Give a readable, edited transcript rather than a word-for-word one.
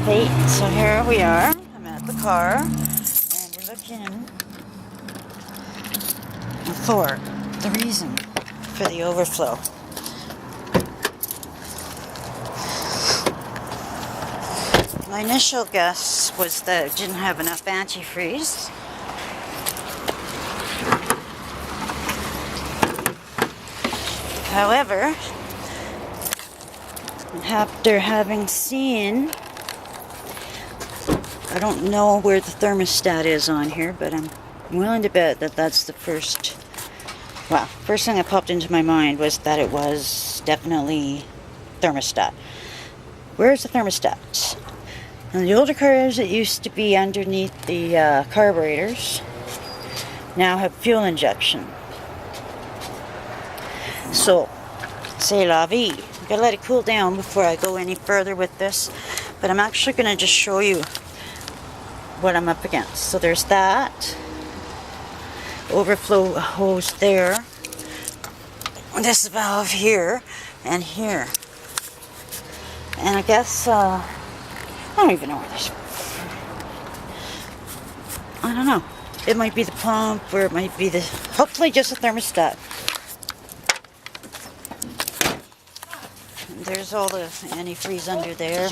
Hey, so here we are. I'm at the car, and we're looking for the reason for the overflow. My initial guess was that it didn't have enough antifreeze. However, after having seen, I don't know where the thermostat is on here, but I'm willing to bet that that's the first thing that popped into my mind was that it was definitely thermostat. Where's the thermostat? In the older cars, it used to be underneath the carburetors. Now have fuel injection. So, c'est la vie. I've got to let it cool down before I go any further with this. But I'm actually going to just show you what I'm up against. So there's that overflow hose there, this valve here, and here. And I guess, I don't even know where this, I don't know. It might be the pump, or it might be hopefully just a thermostat. And there's all the antifreeze under there.